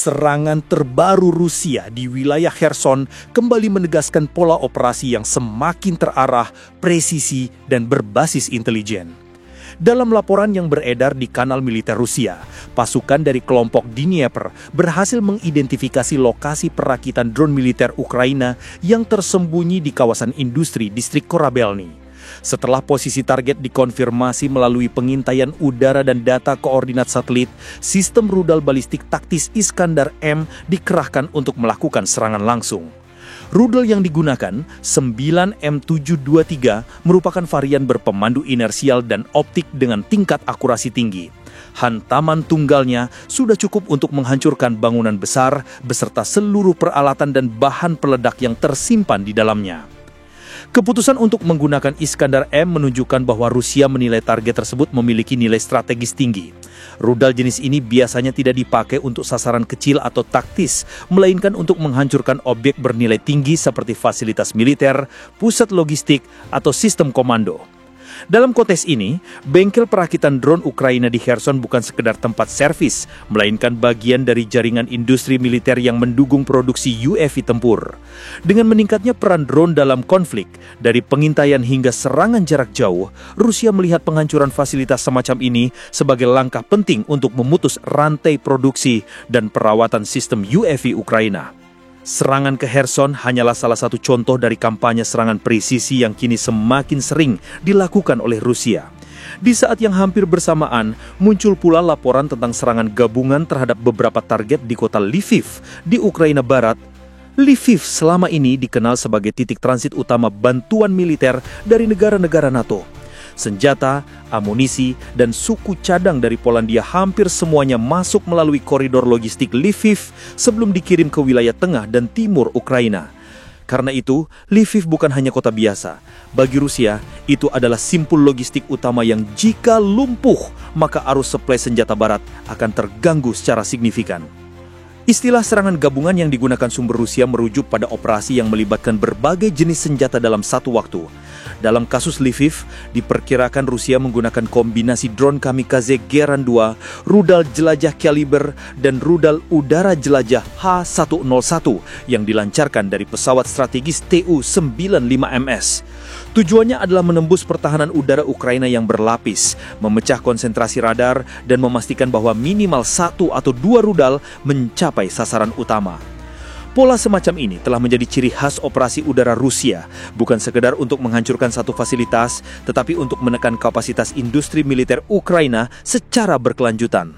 Serangan terbaru Rusia di wilayah Kherson kembali menegaskan pola operasi yang semakin terarah, presisi, dan berbasis intelijen. Dalam laporan yang beredar di kanal militer Rusia, pasukan dari kelompok Dnieper berhasil mengidentifikasi lokasi perakitan drone militer Ukraina yang tersembunyi di kawasan industri distrik Korabelny. Setelah posisi target dikonfirmasi melalui pengintaian udara dan data koordinat satelit, sistem rudal balistik taktis Iskandar-M dikerahkan untuk melakukan serangan langsung. Rudal yang digunakan, 9M723, merupakan varian berpemandu inersial dan optik dengan tingkat akurasi tinggi. Hantaman tunggalnya sudah cukup untuk menghancurkan bangunan besar beserta seluruh peralatan dan bahan peledak yang tersimpan di dalamnya. Keputusan untuk menggunakan Iskandar-M menunjukkan bahwa Rusia menilai target tersebut memiliki nilai strategis tinggi. Rudal jenis ini biasanya tidak dipakai untuk sasaran kecil atau taktis, melainkan untuk menghancurkan objek bernilai tinggi seperti fasilitas militer, pusat logistik, atau sistem komando. Dalam konteks ini, bengkel perakitan drone Ukraina di Kherson bukan sekedar tempat servis, melainkan bagian dari jaringan industri militer yang mendukung produksi UAV tempur. Dengan meningkatnya peran drone dalam konflik, dari pengintaian hingga serangan jarak jauh, Rusia melihat penghancuran fasilitas semacam ini sebagai langkah penting untuk memutus rantai produksi dan perawatan sistem UAV Ukraina. Serangan ke Kherson hanyalah salah satu contoh dari kampanye serangan presisi yang kini semakin sering dilakukan oleh Rusia. Di saat yang hampir bersamaan, muncul pula laporan tentang serangan gabungan terhadap beberapa target di kota Lviv di Ukraina Barat. Lviv selama ini dikenal sebagai titik transit utama bantuan militer dari negara-negara NATO. Senjata, amunisi, dan suku cadang dari Polandia hampir semuanya masuk melalui koridor logistik Lviv sebelum dikirim ke wilayah tengah dan timur Ukraina. Karena itu, Lviv bukan hanya kota biasa. Bagi Rusia, itu adalah simpul logistik utama yang jika lumpuh, maka arus suplai senjata barat akan terganggu secara signifikan. Istilah serangan gabungan yang digunakan sumber Rusia merujuk pada operasi yang melibatkan berbagai jenis senjata dalam satu waktu. Dalam kasus Lviv, diperkirakan Rusia menggunakan kombinasi drone kamikaze Geran 2, rudal jelajah Kaliber, dan rudal udara jelajah H101 yang dilancarkan dari pesawat strategis Tu-95MS. Tujuannya adalah menembus pertahanan udara Ukraina yang berlapis, memecah konsentrasi radar, dan memastikan bahwa minimal 1 atau 2 rudal mencapai sasaran utama. Pola semacam ini telah menjadi ciri khas operasi udara Rusia, bukan sekedar untuk menghancurkan satu fasilitas, tetapi untuk menekan kapasitas industri militer Ukraina secara berkelanjutan.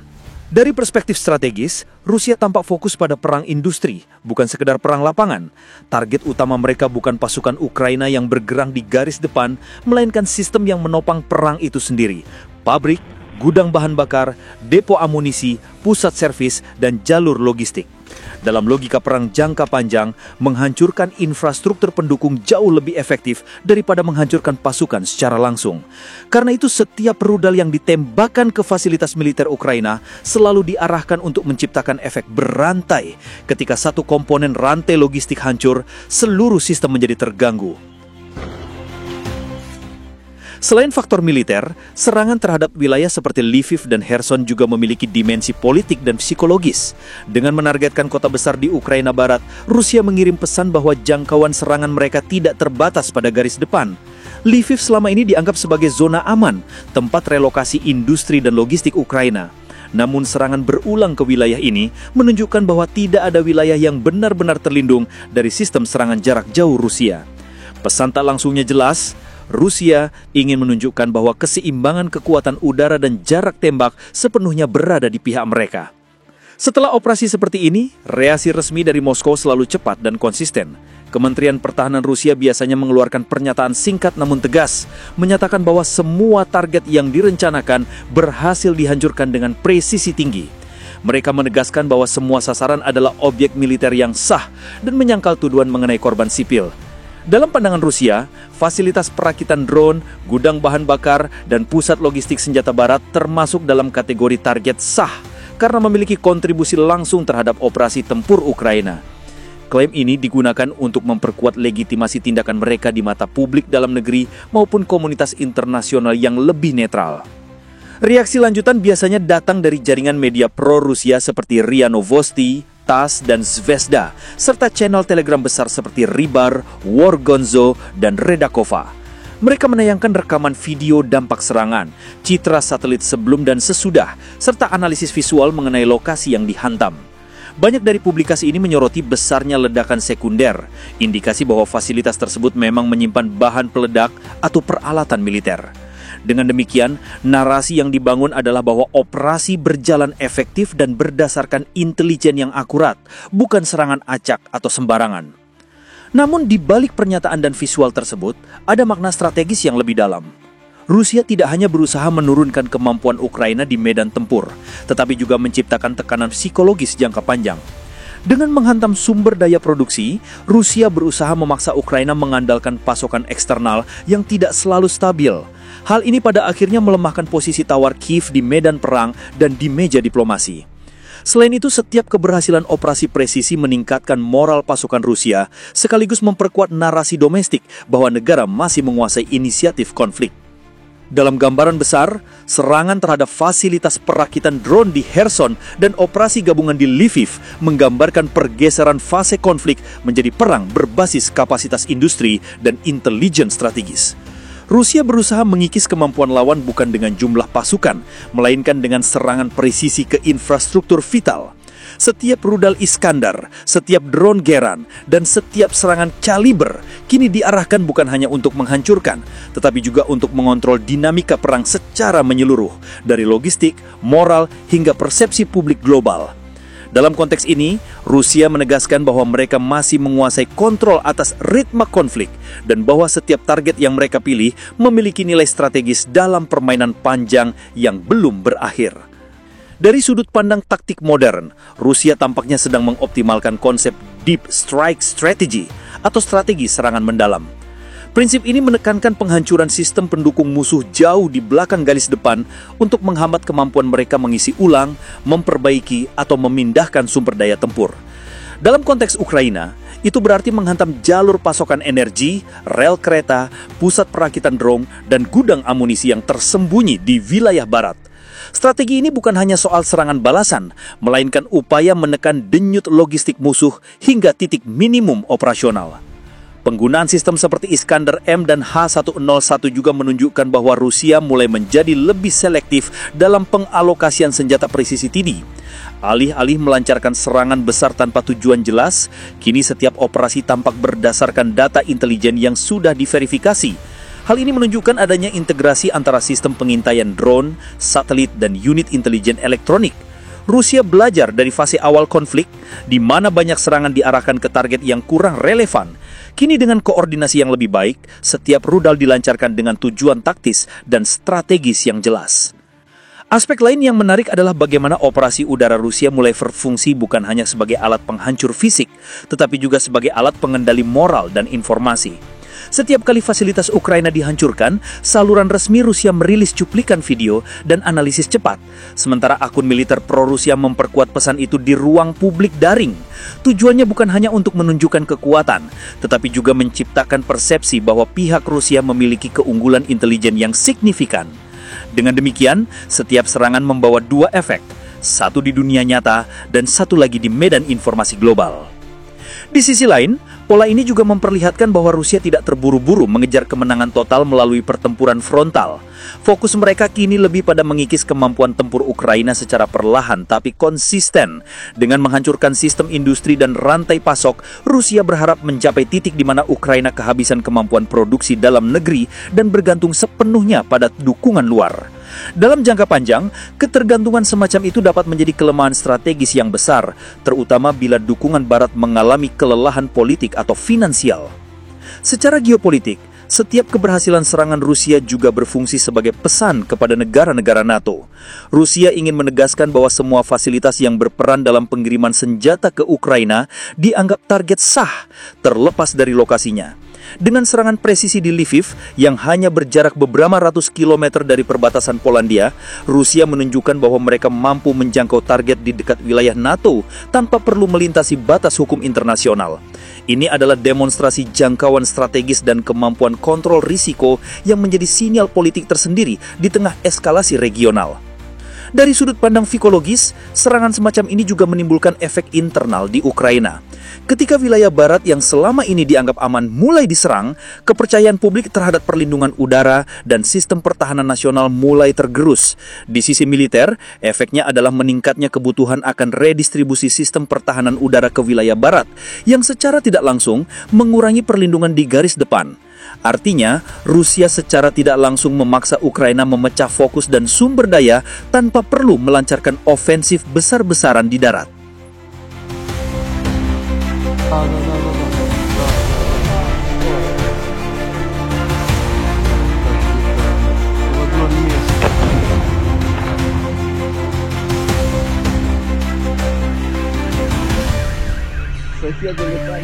Dari perspektif strategis, Rusia tampak fokus pada perang industri, bukan sekedar perang lapangan. Target utama mereka bukan pasukan Ukraina yang bergerak di garis depan, melainkan sistem yang menopang perang itu sendiri. Pabrik, gudang bahan bakar, depo amunisi, pusat servis, dan jalur logistik. Dalam logika perang jangka panjang, menghancurkan infrastruktur pendukung jauh lebih efektif daripada menghancurkan pasukan secara langsung. Karena itu setiap rudal yang ditembakkan ke fasilitas militer Ukraina selalu diarahkan untuk menciptakan efek berantai. Ketika satu komponen rantai logistik hancur, seluruh sistem menjadi terganggu. Selain faktor militer, serangan terhadap wilayah seperti Lviv dan Kherson juga memiliki dimensi politik dan psikologis. Dengan menargetkan kota besar di Ukraina Barat, Rusia mengirim pesan bahwa jangkauan serangan mereka tidak terbatas pada garis depan. Lviv selama ini dianggap sebagai zona aman, tempat relokasi industri dan logistik Ukraina. Namun serangan berulang ke wilayah ini menunjukkan bahwa tidak ada wilayah yang benar-benar terlindung dari sistem serangan jarak jauh Rusia. Pesan tak langsungnya jelas, Rusia ingin menunjukkan bahwa keseimbangan kekuatan udara dan jarak tembak sepenuhnya berada di pihak mereka. Setelah operasi seperti ini, reaksi resmi dari Moskow selalu cepat dan konsisten. Kementerian Pertahanan Rusia biasanya mengeluarkan pernyataan singkat namun tegas, menyatakan bahwa semua target yang direncanakan berhasil dihancurkan dengan presisi tinggi. Mereka menegaskan bahwa semua sasaran adalah objek militer yang sah dan menyangkal tuduhan mengenai korban sipil. Dalam pandangan Rusia, fasilitas perakitan drone, gudang bahan bakar, dan pusat logistik senjata barat termasuk dalam kategori target sah karena memiliki kontribusi langsung terhadap operasi tempur Ukraina. Klaim ini digunakan untuk memperkuat legitimasi tindakan mereka di mata publik dalam negeri maupun komunitas internasional yang lebih netral. Reaksi lanjutan biasanya datang dari jaringan media pro-Rusia seperti RIA Novosti, TASS, dan Zvezda, serta channel Telegram besar seperti Rybar, War Gonzo, dan Redakova. Mereka menayangkan rekaman video dampak serangan, citra satelit sebelum dan sesudah, serta analisis visual mengenai lokasi yang dihantam. Banyak dari publikasi ini menyoroti besarnya ledakan sekunder, indikasi bahwa fasilitas tersebut memang menyimpan bahan peledak atau peralatan militer. Dengan demikian, narasi yang dibangun adalah bahwa operasi berjalan efektif dan berdasarkan intelijen yang akurat, bukan serangan acak atau sembarangan. Namun di balik pernyataan dan visual tersebut, ada makna strategis yang lebih dalam. Rusia tidak hanya berusaha menurunkan kemampuan Ukraina di medan tempur, tetapi juga menciptakan tekanan psikologis jangka panjang. Dengan menghantam sumber daya produksi, Rusia berusaha memaksa Ukraina mengandalkan pasokan eksternal yang tidak selalu stabil. Hal ini pada akhirnya melemahkan posisi tawar Kiev di medan perang dan di meja diplomasi. Selain itu, setiap keberhasilan operasi presisi meningkatkan moral pasukan Rusia, sekaligus memperkuat narasi domestik bahwa negara masih menguasai inisiatif konflik. Dalam gambaran besar, serangan terhadap fasilitas perakitan drone di Kherson dan operasi gabungan di Lviv menggambarkan pergeseran fase konflik menjadi perang berbasis kapasitas industri dan intelijen strategis. Rusia berusaha mengikis kemampuan lawan bukan dengan jumlah pasukan, melainkan dengan serangan presisi ke infrastruktur vital. Setiap rudal Iskandar, setiap drone Geran, dan setiap serangan kaliber kini diarahkan bukan hanya untuk menghancurkan, tetapi juga untuk mengontrol dinamika perang secara menyeluruh, dari logistik, moral, hingga persepsi publik global. Dalam konteks ini, Rusia menegaskan bahwa mereka masih menguasai kontrol atas ritme konflik dan bahwa setiap target yang mereka pilih memiliki nilai strategis dalam permainan panjang yang belum berakhir. Dari sudut pandang taktik modern, Rusia tampaknya sedang mengoptimalkan konsep Deep Strike Strategy atau strategi serangan mendalam. Prinsip ini menekankan penghancuran sistem pendukung musuh jauh di belakang garis depan untuk menghambat kemampuan mereka mengisi ulang, memperbaiki, atau memindahkan sumber daya tempur. Dalam konteks Ukraina, itu berarti menghantam jalur pasokan energi, rel kereta, pusat perakitan drone, dan gudang amunisi yang tersembunyi di wilayah barat. Strategi ini bukan hanya soal serangan balasan, melainkan upaya menekan denyut logistik musuh hingga titik minimum operasional. Penggunaan sistem seperti Iskandar M dan H101 juga menunjukkan bahwa Rusia mulai menjadi lebih selektif dalam pengalokasian senjata presisi tinggi. Alih-alih melancarkan serangan besar tanpa tujuan jelas, kini setiap operasi tampak berdasarkan data intelijen yang sudah diverifikasi. Hal ini menunjukkan adanya integrasi antara sistem pengintaian drone, satelit, dan unit intelijen elektronik. Rusia belajar dari fase awal konflik, di mana banyak serangan diarahkan ke target yang kurang relevan. Kini dengan koordinasi yang lebih baik, setiap rudal dilancarkan dengan tujuan taktis dan strategis yang jelas. Aspek lain yang menarik adalah bagaimana operasi udara Rusia mulai berfungsi bukan hanya sebagai alat penghancur fisik, tetapi juga sebagai alat pengendali moral dan informasi. Setiap kali fasilitas Ukraina dihancurkan, saluran resmi Rusia merilis cuplikan video dan analisis cepat. Sementara akun militer pro-Rusia memperkuat pesan itu di ruang publik daring. Tujuannya bukan hanya untuk menunjukkan kekuatan, tetapi juga menciptakan persepsi bahwa pihak Rusia memiliki keunggulan intelijen yang signifikan. Dengan demikian, setiap serangan membawa dua efek, satu di dunia nyata dan satu lagi di medan informasi global. Di sisi lain, pola ini juga memperlihatkan bahwa Rusia tidak terburu-buru mengejar kemenangan total melalui pertempuran frontal. Fokus mereka kini lebih pada mengikis kemampuan tempur Ukraina secara perlahan tapi konsisten. Dengan menghancurkan sistem industri dan rantai pasok, Rusia berharap mencapai titik di mana Ukraina kehabisan kemampuan produksi dalam negeri dan bergantung sepenuhnya pada dukungan luar. Dalam jangka panjang, ketergantungan semacam itu dapat menjadi kelemahan strategis yang besar, terutama bila dukungan Barat mengalami kelelahan politik atau finansial. Secara geopolitik, setiap keberhasilan serangan Rusia juga berfungsi sebagai pesan kepada negara-negara NATO. Rusia ingin menegaskan bahwa semua fasilitas yang berperan dalam pengiriman senjata ke Ukraina dianggap target sah, terlepas dari lokasinya. Dengan serangan presisi di Lviv yang hanya berjarak beberapa ratus kilometer dari perbatasan Polandia, Rusia menunjukkan bahwa mereka mampu menjangkau target di dekat wilayah NATO tanpa perlu melintasi batas hukum internasional. Ini adalah demonstrasi jangkauan strategis dan kemampuan kontrol risiko yang menjadi sinyal politik tersendiri di tengah eskalasi regional. Dari sudut pandang psikologis, serangan semacam ini juga menimbulkan efek internal di Ukraina. Ketika wilayah barat yang selama ini dianggap aman mulai diserang, kepercayaan publik terhadap perlindungan udara dan sistem pertahanan nasional mulai tergerus. Di sisi militer, efeknya adalah meningkatnya kebutuhan akan redistribusi sistem pertahanan udara ke wilayah barat, yang secara tidak langsung mengurangi perlindungan di garis depan. Artinya, Rusia secara tidak langsung memaksa Ukraina memecah fokus dan sumber daya tanpa perlu melancarkan ofensif besar-besaran di darat. Соседи летали,